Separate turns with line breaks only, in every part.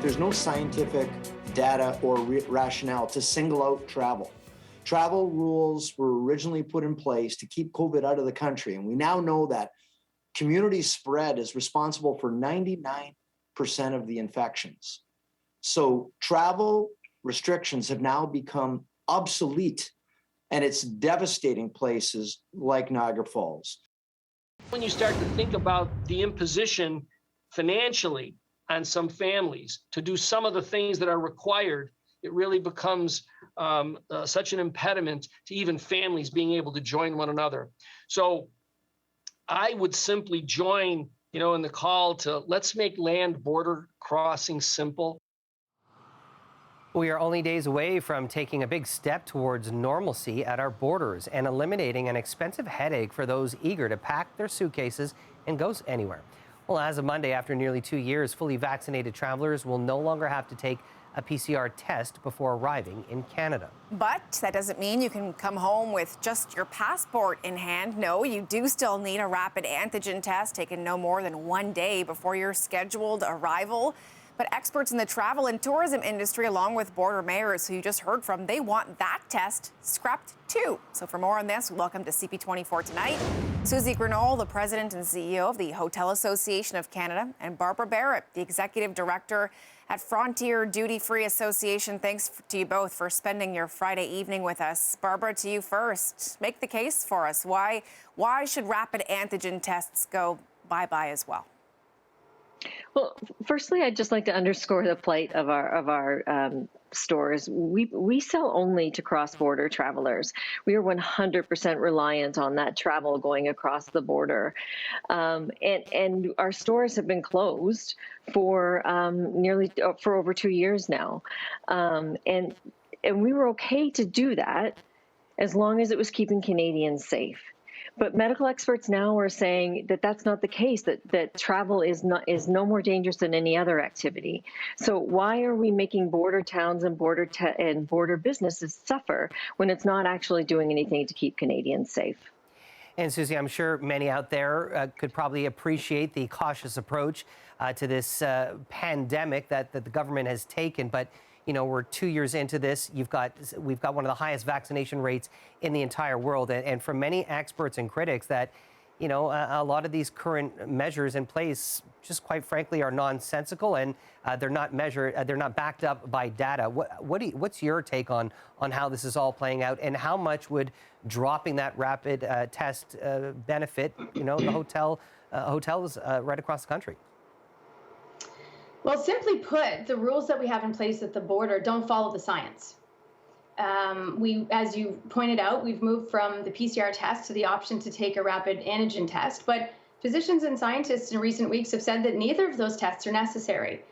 There's no scientific data or rationale to single out travel. Travel rules were originally put in place to keep COVID out of the country, and we now know that community spread is responsible for 99% of the infections. So travel restrictions have now become obsolete, and it's devastating places like Niagara Falls.
When you start to think about the imposition financially on some families to do some of the things that are required, it really becomes such an impediment to even families being able to join one another. So I would simply join, in the call to let's make land border crossing simple.
We are only days away from taking a big step towards normalcy at our borders and eliminating an expensive headache for those eager to pack their suitcases and go anywhere. Well, as of Monday, after nearly 2 years, fully vaccinated travelers will no longer have to take a PCR test before arriving in Canada.
But that doesn't mean you can come home with just your passport in hand. No, you do still need a rapid antigen test taken no more than 1 day before your scheduled arrival. But experts in the travel and tourism industry, along with border mayors who you just heard from, they want that test scrapped too. So for more on this, welcome to CP24 tonight. Susie Grynol, the president and CEO of the Hotel Association of Canada, and Barbara Barett, the executive director at Frontier Duty Free Association. Thanks to you both for spending your Friday evening with us. Barbara, to you first. Make the case for us. Why should rapid antigen tests go bye-bye as well?
Well, firstly, I'd just like to underscore the plight of our stores. We sell only to cross-border travelers. We are 100% reliant on that travel going across the border, and our stores have been closed for for over 2 years now, and we were okay to do that as long as it was keeping Canadians safe. But medical experts now are saying that that's not the case, that travel is no more dangerous than any other activity. So why are we making border towns and border businesses suffer when it's not actually doing anything to keep Canadians safe?
And Susie, I'm sure many out there could probably appreciate the cautious approach to this pandemic that the government has taken. But we're 2 years into this. We've got one of the highest vaccination rates in the entire world. And for many experts and critics that, a lot of these current measures in place, just quite frankly, are nonsensical, and they're not backed up by data. What's your take on how this is all playing out, and how much would dropping that rapid test benefit, the hotels right across the country?
Well, simply put, the rules that we have in place at the border don't follow the science. As you pointed out, we've moved from the PCR test to the option to take a rapid antigen test. But physicians and scientists in recent weeks have said that neither of those tests are necessary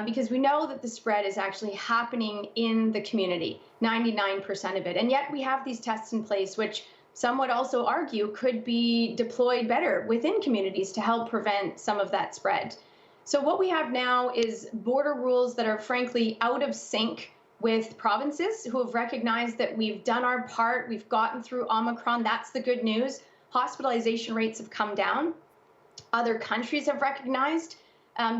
because we know that the spread is actually happening in the community, 99% of it. And yet we have these tests in place, which some would also argue could be deployed better within communities to help prevent some of that spread. So what we have now is border rules that are frankly out of sync with provinces who have recognized that we've done our part, we've gotten through Omicron. That's the good news. Hospitalization rates have come down. Other countries have recognized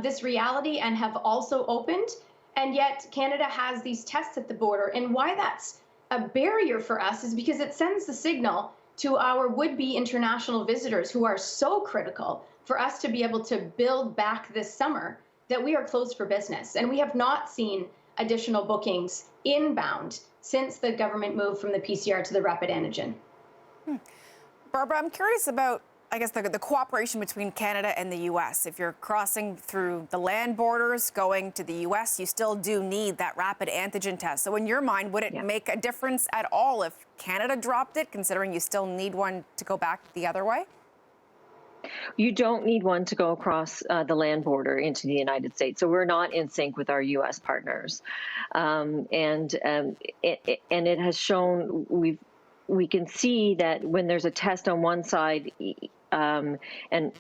this reality and have also opened. And yet Canada has these tests at the border. And why that's a barrier for us is because it sends the signal to our would-be international visitors who are so critical for us to be able to build back this summer that we are closed for business. And we have not seen additional bookings inbound since the government moved from the PCR to the rapid antigen.
Barbara, I'm curious about, I guess, the cooperation between Canada and the U.S. If you're crossing through the land borders, going to the U.S., you still do need that rapid antigen test. So in your mind, would it make a difference at all if Canada dropped it, considering you still need one to go back the other way?
You don't need one to go across the land border into the United States. So we're not in sync with our U.S. partners. And it has shown we can see that when there's a test on one side and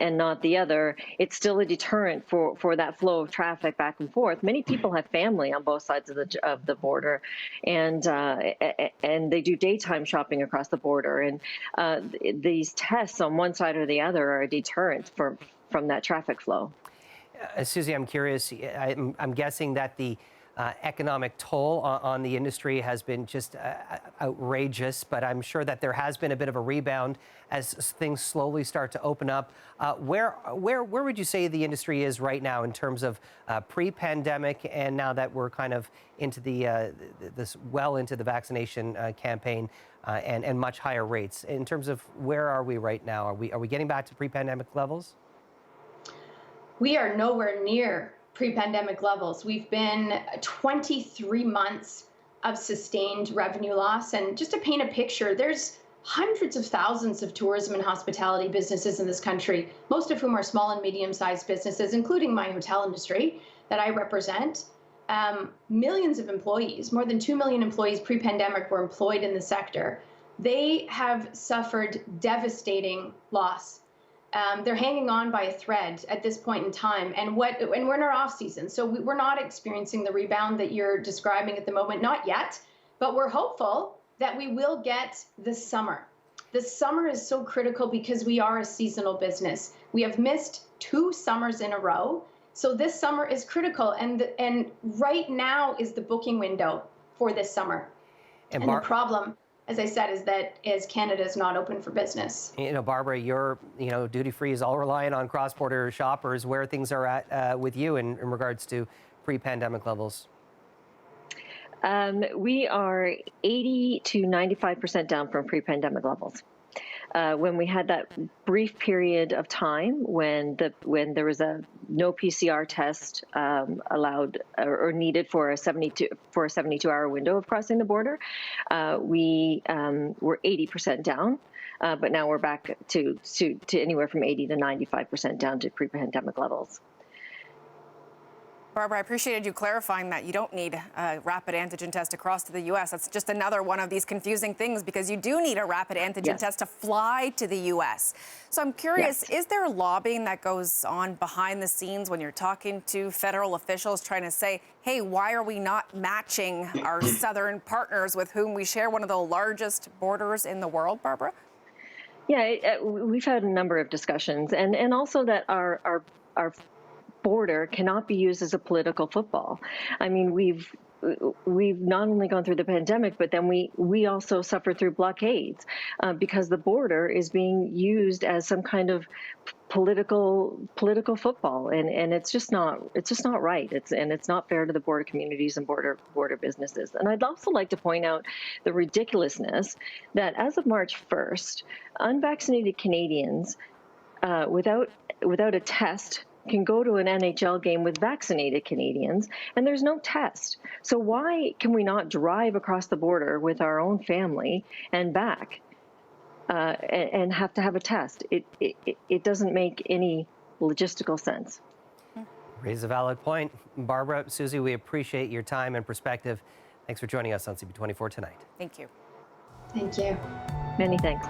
not the other, it's still a deterrent for that flow of traffic back and forth. Many people have family on both sides of the border, and they do daytime shopping across the border. And these tests on one side or the other are a deterrent from that traffic flow.
Susie, I'm curious. I'm guessing that the economic toll on the industry has been just outrageous, but I'm sure that there has been a bit of a rebound as things slowly start to open up. Where would you say the industry is right now in terms of pre-pandemic, and now that we're kind of into the into the vaccination campaign and much higher rates? In terms of where are we right now? Are we getting back to pre-pandemic levels?
We are nowhere near pre-pandemic levels. We've been 23 months of sustained revenue loss. And just to paint a picture, there's hundreds of thousands of tourism and hospitality businesses in this country, most of whom are small and medium-sized businesses, including my hotel industry that I represent. Millions of employees, more than 2 million employees pre-pandemic were employed in the sector. They have suffered devastating loss. They're hanging on by a thread at this point in time, and we're in our off season, so we're not experiencing the rebound that you're describing at the moment, not yet, but we're hopeful that we will get this summer. The summer is so critical because we are a seasonal business. We have missed 2 summers in a row, so this summer is critical, and right now is the booking window for this summer. And the problem, as I said, is that Canada is not open for business.
Barbara, your duty free is all reliant on cross-border shoppers. Where things are at with you in regards to pre-pandemic levels?
We are 80 to 95% down from pre-pandemic levels. When we had that brief period of time when there was a no PCR test allowed or needed for a 72-hour window of crossing the border, we were 80% down. But now we're back to anywhere from 80 to 95% down to pre-pandemic levels.
Barbara, I appreciated you clarifying that you don't need a rapid antigen test to cross to the U.S. That's just another one of these confusing things, because you do need a rapid antigen test to fly to the U.S. So I'm curious, is there lobbying that goes on behind the scenes when you're talking to federal officials trying to say, hey, why are we not matching our southern partners with whom we share one of the largest borders in the world, Barbara?
Yeah, we've had a number of discussions, and also that our border cannot be used as a political football. I mean, we've not only gone through the pandemic, but then we also suffered through blockades because the border is being used as some kind of political football, and it's just not right. It's not fair to the border communities and border businesses. And I'd also like to point out the ridiculousness that as of March 1st, unvaccinated Canadians without a test can go to an NHL game with vaccinated Canadians, and there's no test. So why can we not drive across the border with our own family and back and have to have a test? It doesn't make any logistical sense.
Raise a valid point. Barbara, Susie, we appreciate your time and perspective. Thanks for joining us on CP24 tonight.
Thank you.
Thank you.
Many thanks.